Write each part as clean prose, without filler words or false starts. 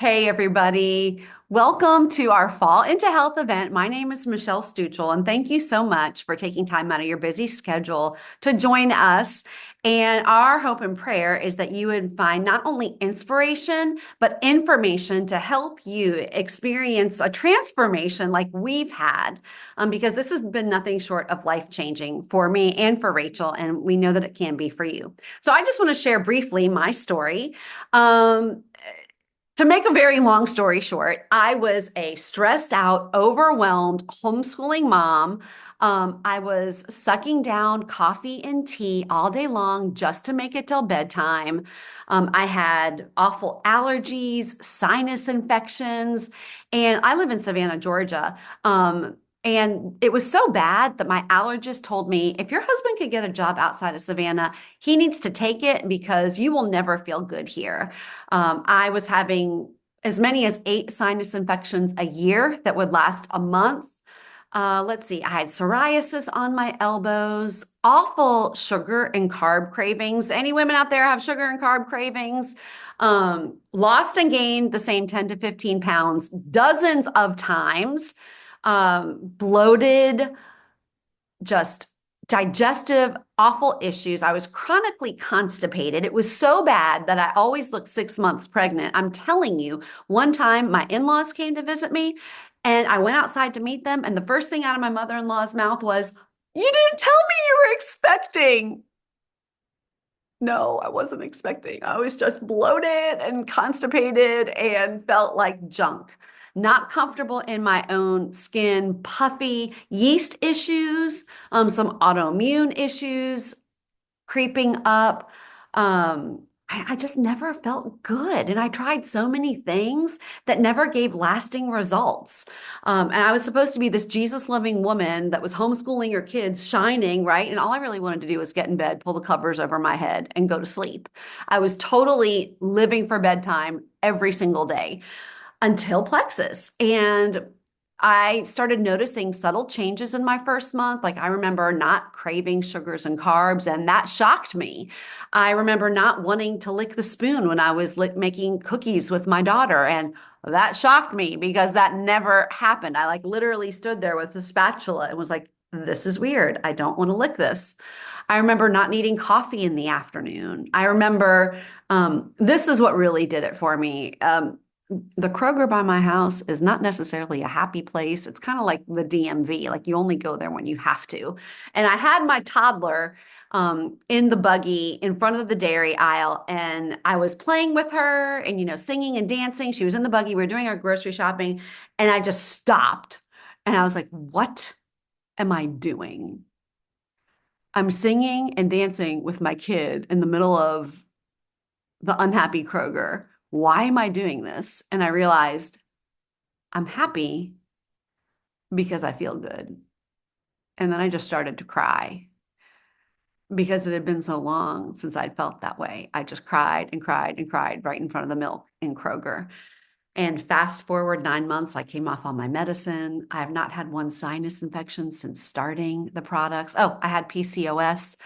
Hey, everybody. Welcome to our Fall into Health event. My name is Michelle Stuchel, and thank you so much for taking time out of your busy schedule to join us. And our hope and prayer is that you would find not only inspiration, but information to help you experience a transformation like we've had, because this has been nothing short of life-changing for me and for Rachel, and we know that it can be for you. So I just want to share briefly my story. Um, to make a very long story short, I was a stressed out, overwhelmed homeschooling mom. I was sucking down coffee and tea all day long just to make it till bedtime. I had awful allergies, sinus infections, and I live in Savannah, Georgia. And it was so bad that my allergist told me, if your husband could get a job outside of Savannah, he needs to take it because you will never feel good here. I was having as many as 8 sinus infections a year that would last a month. Let's see, I had psoriasis on my elbows, awful sugar and carb cravings. Any women out there have sugar and carb cravings? Lost and gained the same 10 to 15 pounds dozens of times. Bloated, just digestive, awful issues. I was chronically constipated. It was so bad that I always looked 6 months pregnant. I'm telling you, one time my in laws came to visit me and I went outside to meet them. And the first thing out of my mother in law's mouth was, "You didn't tell me you were expecting." No, I wasn't expecting. I was just bloated and constipated and felt like junk. Not comfortable in my own skin, puffy, yeast issues, some autoimmune issues creeping up. I just never felt good. And I tried so many things that never gave lasting results. And I was supposed to be this Jesus loving woman that was homeschooling her kids, shining, right? And all I really wanted to do was get in bed, pull the covers over my head, and go to sleep. I was totally living for bedtime every single day until Plexus. And I started noticing subtle changes in my first month. Like I remember not craving sugars and carbs, and that shocked me. I remember not wanting to lick the spoon when I was making cookies with my daughter, and that shocked me because that never happened. I like literally stood there with a spatula and was like, this is weird. I don't want to lick this. I remember not needing coffee in the afternoon. I remember this is what really did it for me. The Kroger by my house is not necessarily a happy place. It's kind of like the DMV, like you only go there when you have to. And I had my toddler in the buggy in front of the dairy aisle, and I was playing with her and, singing and dancing. She was in the buggy. We were doing our grocery shopping, and I just stopped. And I was like, what am I doing? I'm singing and dancing with my kid in the middle of the unhappy Kroger. Why am I doing this? And I realized I'm happy because I feel good. And then I just started to cry because it had been so long since I'd felt that way. I just cried and cried and cried right in front of the milk in Kroger. And fast forward 9 months, I came off all my medicine. I have not had one sinus infection since starting the products. Oh, I had PCOS.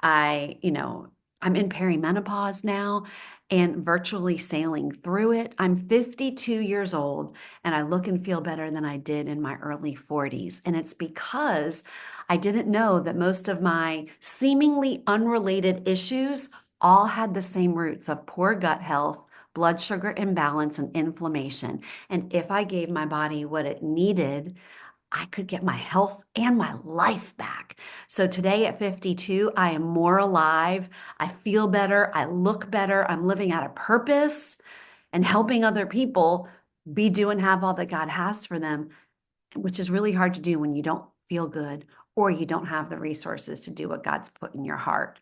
I'm in perimenopause now and virtually sailing through it. I'm 52 years old and I look and feel better than I did in my early 40s. And it's because I didn't know that most of my seemingly unrelated issues all had the same roots of poor gut health, blood sugar imbalance, and inflammation. And if I gave my body what it needed, I could get my health and my life back. So today at 52, I am more alive. I feel better. I look better. I'm living out of purpose and helping other people be, do, and have all that God has for them, which is really hard to do when you don't feel good or you don't have the resources to do what God's put in your heart.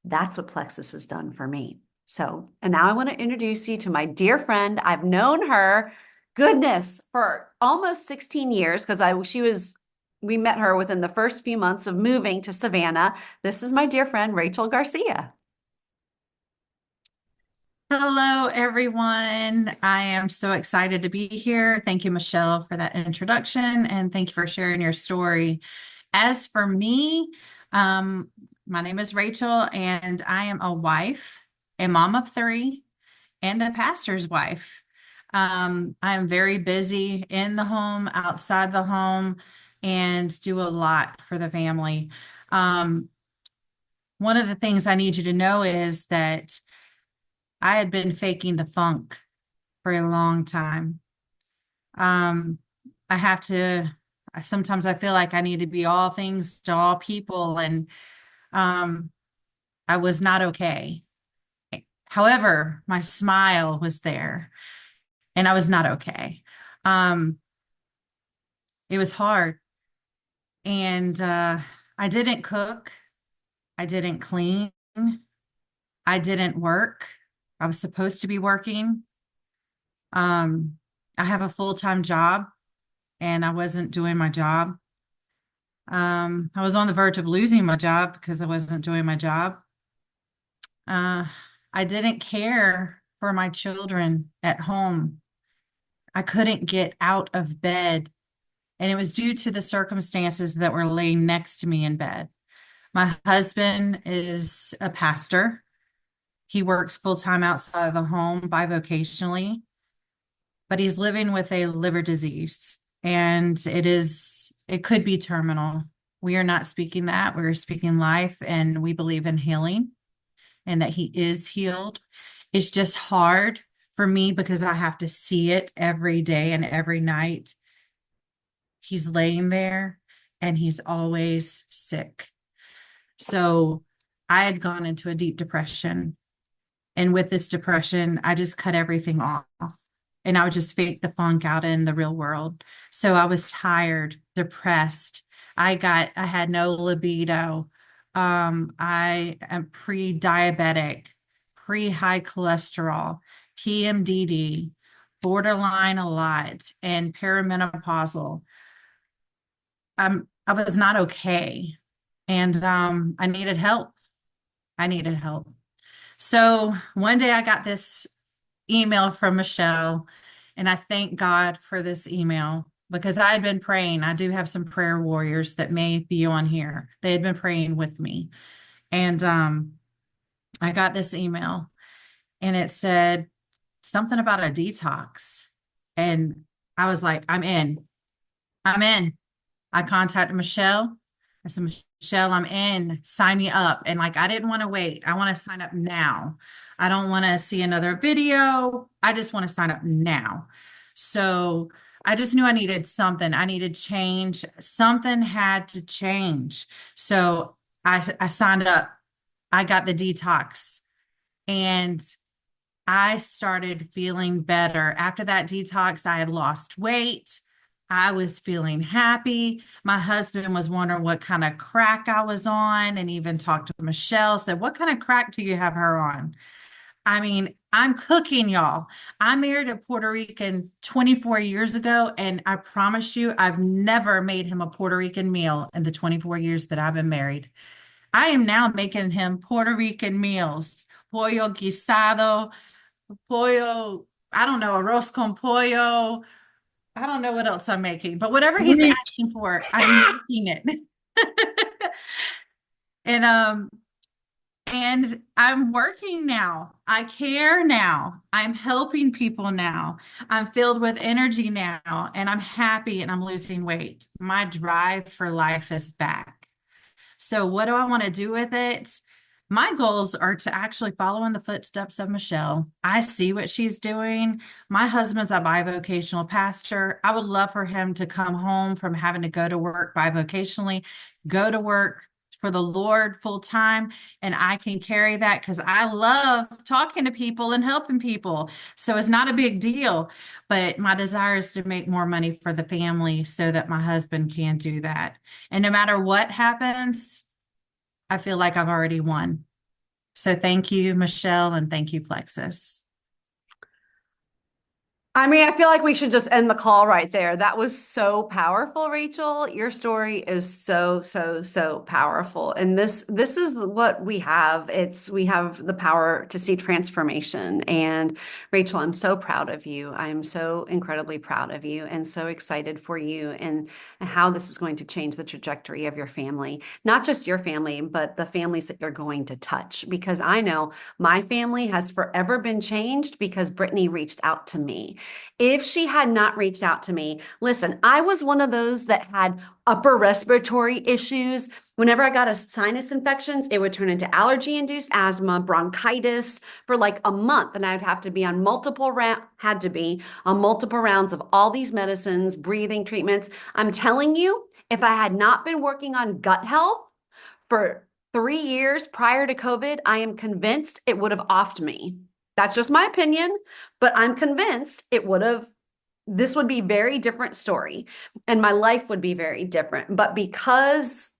That's what Plexus has done for me. So, and now I want to introduce you to my dear friend. I've known her, goodness, for almost 16 years because we met her within the first few months of moving to Savannah. This is my dear friend, Rachel Garcia. Hello, everyone. I am so excited to be here. Thank you, Michelle, for that introduction, and thank you for sharing your story. As for me, my name is Rachel, and I am a wife, a mom of three, and a pastor's wife. I am very busy in the home, outside the home, and do a lot for the family. Um, One of the things I need you to know is that I had been faking the funk for a long time. Um, I have to, sometimes I feel like I need to be all things to all people, and um, I was not okay. However, my smile was there, and I was not okay. Um, it was hard, and I didn't cook, I didn't clean, I didn't work. I was supposed to be working. Um, I have a full-time job, and I wasn't doing my job. I was on the verge of losing my job because I wasn't doing my job. Uh, I didn't care for my children at home. I couldn't get out of bed, and it was due to the circumstances that were laying next to me in bed. My husband is a pastor. He works full time outside of the home bivocationally, but he's living with a liver disease, and it could be terminal. We are not speaking that. We're speaking life, and we believe in healing and that he is healed. It's just hard for me because I have to see it every day and every night. He's laying there and he's always sick. So I had gone into a deep depression. And with this depression, I just cut everything off and I would just fake the funk out in the real world. So I was tired, depressed. I had no libido. I am pre-diabetic, pre-high cholesterol, PMDD, borderline a lot, and perimenopausal. I was not okay. And I needed help. I needed help. So one day I got this email from Michelle, and I thank God for this email because I had been praying. I do have some prayer warriors that may be on here. They had been praying with me. And I got this email, and it said something about a detox. And I was like, I'm in. I'm in. I contacted Michelle. I said, Michelle, I'm in. Sign me up. And like, I didn't want to wait. I want to sign up now. I don't want to see another video. I just want to sign up now. So I just knew I needed something. I needed change. Something had to change. So I signed up. I got the detox, and I started feeling better. After that detox, I had lost weight. I was feeling happy. My husband was wondering what kind of crack I was on, and even talked to Michelle, said, "What kind of crack do you have her on?" I mean, I'm cooking, y'all. I married a Puerto Rican 24 years ago, and I promise you, I've never made him a Puerto Rican meal in the 24 years that I've been married. I am now making him Puerto Rican meals, pollo guisado, pollo, I don't know, arroz con pollo. I don't know what else I'm making, but whatever he's Preach. asking for, I'm making it. And I'm working now. I care now. I'm helping people now. I'm filled with energy now, and I'm happy and I'm losing weight. My drive for life is back. So, what do I want to do with it? My goals are to actually follow in the footsteps of Michelle. I see what she's doing. My husband's a bivocational pastor. I would love for him to come home from having to go to work bivocationally, go to work for the Lord full time, and I can carry that because I love talking to people and helping people. So it's not a big deal, but my desire is to make more money for the family so that my husband can do that. And no matter what happens, I feel like I've already won. So thank you, Michelle, and thank you, Plexus. I mean, I feel like we should just end the call right there. That was so powerful, Rachel. Your story is so, so, so powerful. And this is what we have. We have the power to see transformation. And Rachel, I'm so proud of you. I'm so incredibly proud of you and so excited for you and how this is going to change the trajectory of your family. Not just your family, but the families that you're going to touch. Because I know my family has forever been changed because Brittany reached out to me. If she had not reached out to me, listen, I was one of those that had upper respiratory issues. Whenever I got a sinus infections, it would turn into allergy-induced asthma, bronchitis for like a month, and I'd have to be on had to be on multiple rounds of all these medicines, breathing treatments. I'm telling you, if I had not been working on gut health for 3 years prior to COVID, I am convinced it would have offed me. That's just my opinion, but I'm convinced this would be a very different story and my life would be very different. But because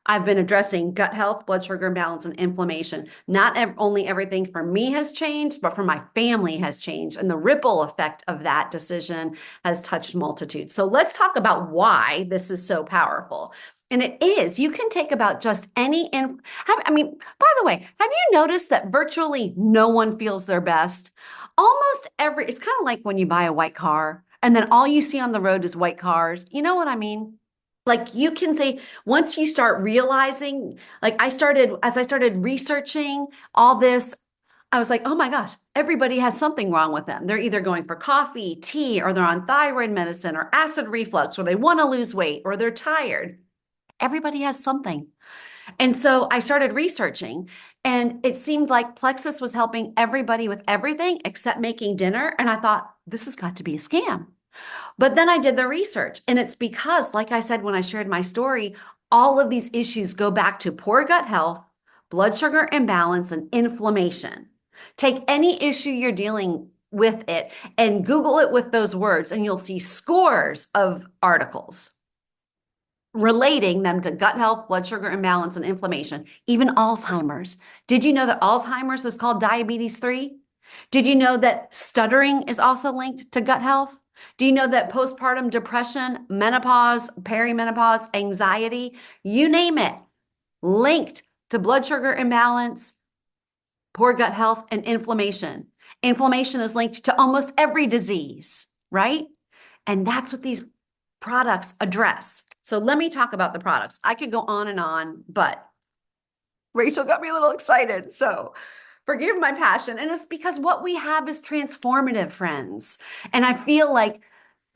I've been addressing gut health, blood sugar imbalance, and inflammation. Not only everything for me has changed, but for my family has changed. And the ripple effect of that decision has touched multitudes. So let's talk about why this is so powerful. And it is, you can take about just I mean, by the way, have you noticed that virtually no one feels their best? It's kind of like when you buy a white car and then all you see on the road is white cars. You know what I mean? Like you can say, once you start realizing, as I started researching all this, I was like, oh my gosh, everybody has something wrong with them. They're either going for coffee, tea, or they're on thyroid medicine or acid reflux, or they want to lose weight, or they're tired. Everybody has something. And so I started researching, and it seemed like Plexus was helping everybody with everything except making dinner. And I thought, this has got to be a scam. But then I did the research, and it's because, like I said when I shared my story, all of these issues go back to poor gut health, blood sugar imbalance, and inflammation. Take any issue you're dealing with it and Google it with those words, and you'll see scores of articles relating them to gut health, blood sugar imbalance, and inflammation, even Alzheimer's. Did you know that Alzheimer's is called diabetes 3? Did you know that stuttering is also linked to gut health? Do you know that postpartum depression, menopause, perimenopause, anxiety, you name it, linked to blood sugar imbalance, poor gut health, and inflammation? Inflammation is linked to almost every disease, right? And that's what these products address. So let me talk about the products. I could go on, but Rachel got me a little excited. So forgive my passion. And it's because what we have is transformative, friends. And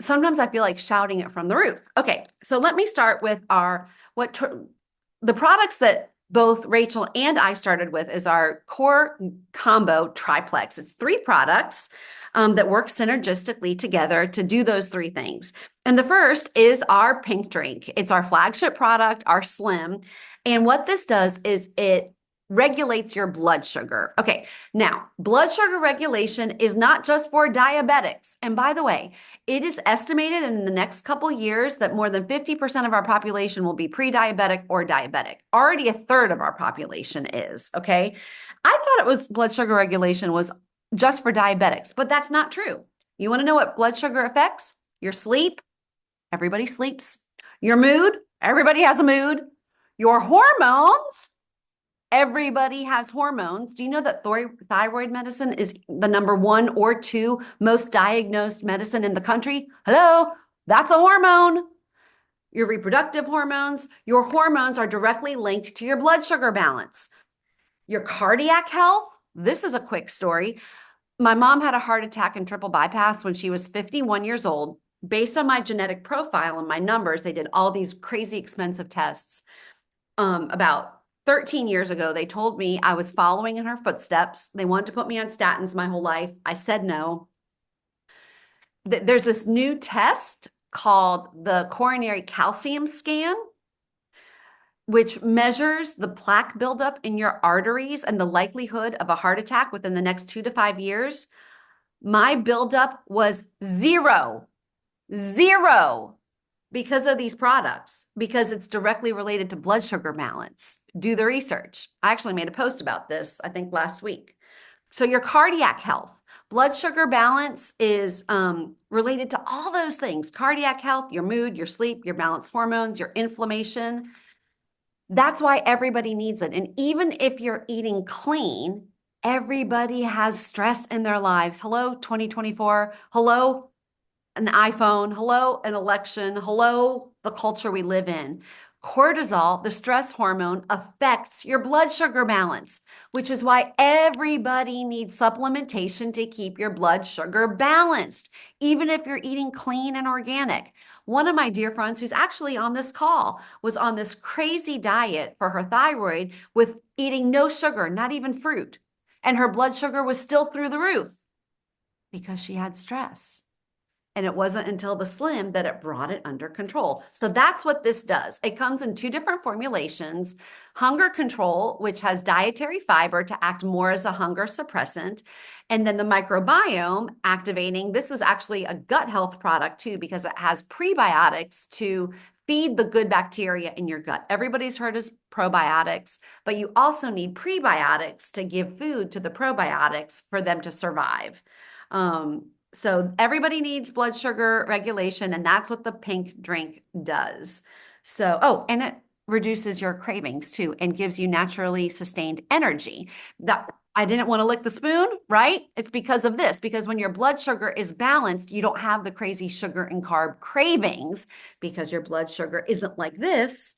sometimes I feel like shouting it from the roof. Okay, so let me start with the products that both Rachel and I started with is our core combo triplex. It's 3 products that work synergistically together to do those 3 things. And the first is our pink drink. It's our flagship product, our Slim. And what this does is it regulates your blood sugar. Okay, now blood sugar regulation is not just for diabetics. And by the way, it is estimated in the next couple years that more than 50% of our population will be pre-diabetic or diabetic. Already a third of our population is, okay? I thought it was blood sugar regulation was just for diabetics, but that's not true. You want to know what blood sugar affects? Your sleep. Everybody sleeps. Your mood. Everybody has a mood. Your hormones. Everybody has hormones. Do you know that thyroid medicine is the number 1 or 2 most diagnosed medicine in the country? Hello, that's a hormone. Your reproductive hormones. Your hormones are directly linked to your blood sugar balance. Your cardiac health. This is a quick story. My mom had a heart attack and triple bypass when she was 51 years old. Based on my genetic profile and my numbers, they did all these crazy expensive tests. About 13 years ago, they told me I was following in her footsteps. They wanted to put me on statins my whole life. I said no. There's this new test called the coronary calcium scan, which measures the plaque buildup in your arteries and the likelihood of a heart attack within the next 2 to 5 years. My buildup was zero because of these products, because it's directly related to blood sugar balance. Do the research. I actually made a post about this, I think last week. So your cardiac health, blood sugar balance is related to all those things: cardiac health, your mood, your sleep, your balanced hormones, your inflammation. That's why everybody needs it. And even if you're eating clean, everybody has stress in their lives. Hello, 2024. Hello, an iPhone. Hello, an election. Hello, the culture we live in. Cortisol, the stress hormone, affects your blood sugar balance, which is why everybody needs supplementation to keep your blood sugar balanced, even if you're eating clean and organic. One of my dear friends who's actually on this call was on this crazy diet for her thyroid with eating no sugar, not even fruit. And her blood sugar was still through the roof because she had stress. And it wasn't until the Slim that it brought it under control. So that's what this does. It comes in two different formulations: hunger control, which has dietary fiber to act more as a hunger suppressant, and then the microbiome activating. This is actually a gut health product too, because it has prebiotics to feed the good bacteria in your gut. Everybody's heard of probiotics, but you also need prebiotics to give food to the probiotics for them to survive. So everybody needs blood sugar regulation, and that's what the pink drink does. So, oh, and it reduces your cravings too and gives you naturally sustained energy. That I didn't want to lick the spoon, right? It's because of this, because when your blood sugar is balanced, you don't have the crazy sugar and carb cravings because your blood sugar isn't like this,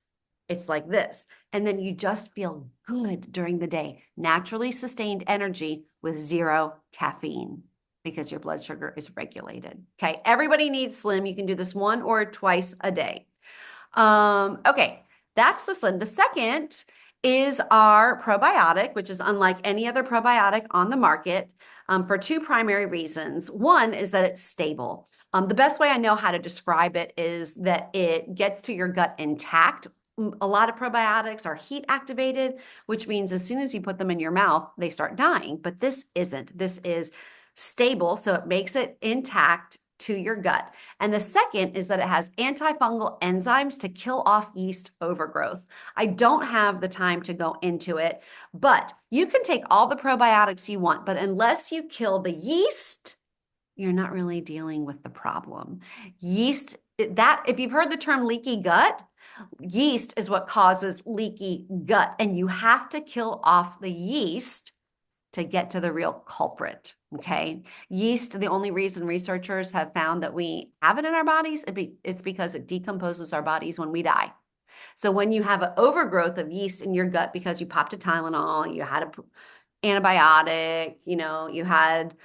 it's like this. And then you just feel good during the day, naturally sustained energy with zero caffeine, because your blood sugar is regulated. Okay, everybody needs Slim. You can do this 1 or twice a day. Okay, that's the Slim. The second is our probiotic, which is unlike any other probiotic on the market, for two primary reasons. One is that it's stable. The best way I know how to describe it is that it gets to your gut intact. A lot of probiotics are heat activated, which means as soon as you put them in your mouth, they start dying. But this isn't. This is stable, so it makes it intact to your gut. And the second is that it has antifungal enzymes to kill off yeast overgrowth. I don't have the time to go into it, but you can take all the probiotics you want, but unless you kill the yeast, you're not really dealing with the problem. Yeast, that if you've heard the term leaky gut, yeast is what causes leaky gut, and you have to kill off the yeast to get to the real culprit. Okay. Yeast, the only reason researchers have found that we have it in our bodies, it's because it decomposes our bodies when we die. So when you have an overgrowth of yeast in your gut because you popped a Tylenol, you had an antibiotic, you had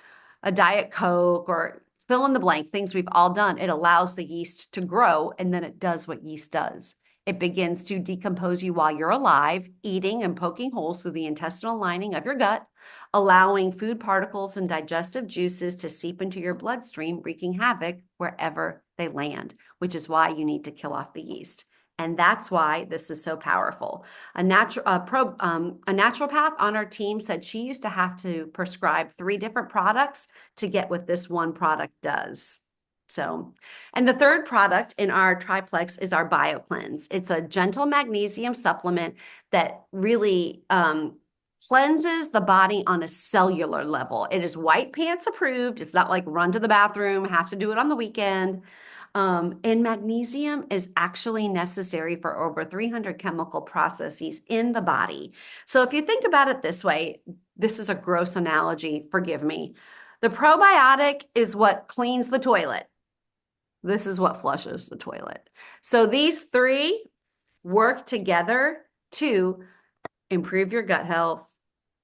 a Diet Coke, or fill in the blank, things we've all done, it allows the yeast to grow, and then it does what yeast does. It begins to decompose you while you're alive, eating and poking holes through the intestinal lining of your gut, allowing food particles and digestive juices to seep into your bloodstream, wreaking havoc wherever they land, which is why you need to kill off the yeast. And that's why this is so powerful. A naturopath on our team said she used to have to prescribe 3 different products to get what this one product does. So, and the third product in our triplex is our BioCleanse. It's a gentle magnesium supplement that really cleanses the body on a cellular level. It is white pants approved. It's not like run to the bathroom, have to do it on the weekend. And magnesium is actually necessary for over 300 chemical processes in the body. So if you think about it this way, this is a gross analogy, forgive me. The probiotic is what cleans the toilet. This is what flushes the toilet. So these 3 work together to improve your gut health,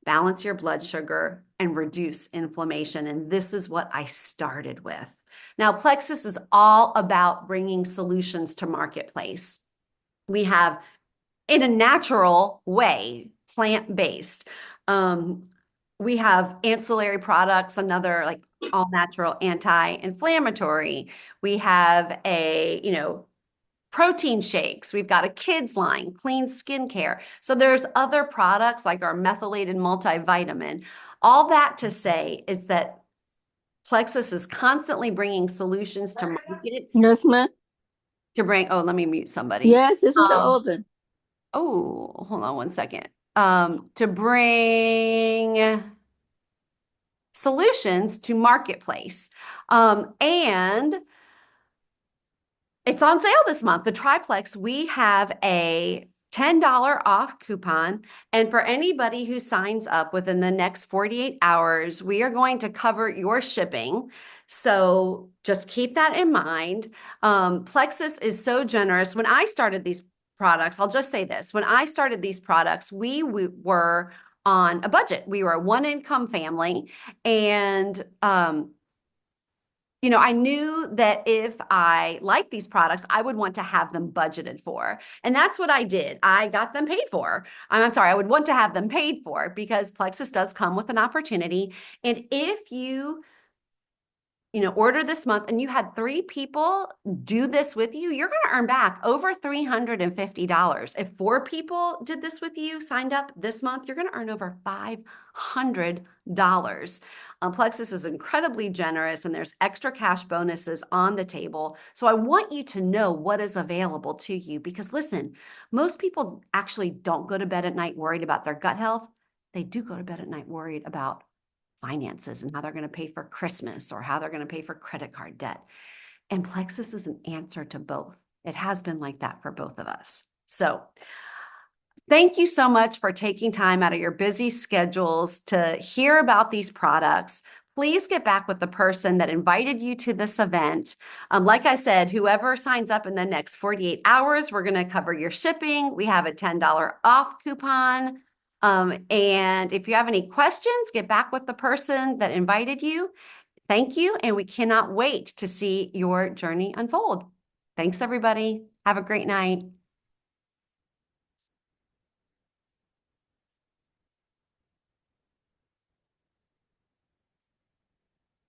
balance your blood sugar, and reduce inflammation. And this is what I started with. Now, Plexus is all about bringing solutions to marketplace. We have, in a natural way, plant-based. We have ancillary products, another like all natural anti-inflammatory. We have protein shakes. We've got a kids line, clean skincare. So there's other products like our methylated multivitamin. All that to say is that Plexus is constantly bringing solutions to market. Yes, ma'am. Oh, let me mute somebody. Yes, it's in the oven. Oh, hold on one second. To bring solutions to marketplace. And it's on sale this month. The triplex, we have a $10 off coupon. And for anybody who signs up within the next 48 hours, we are going to cover your shipping. So just keep that in mind. Plexus is so generous. When I started these products, I'll just say this. When I started these products, we were on a budget. We were a one income family. And, I knew that if I liked these products, I would want to have them budgeted for. And that's what I did. I got them paid for. I'm sorry, I would want to have them paid for because Plexus does come with an opportunity. And if you order this month and you had 3 people do this with you, you're going to earn back over $350. If 4 people did this with you, signed up this month, you're going to earn over $500. Plexus is incredibly generous and there's extra cash bonuses on the table. So I want you to know what is available to you because listen, most people actually don't go to bed at night worried about their gut health. They do go to bed at night worried about finances and how they're going to pay for Christmas or how they're going to pay for credit card debt. And Plexus is an answer to both. It has been like that for both of us. So thank you so much for taking time out of your busy schedules to hear about these products. Please get back with the person that invited you to this event. Like I said, whoever signs up in the next 48 hours, we're going to cover your shipping. We have a $10 off coupon. And if you have any questions, get back with the person that invited you. Thank you. And we cannot wait to see your journey unfold. Thanks, everybody. Have a great night.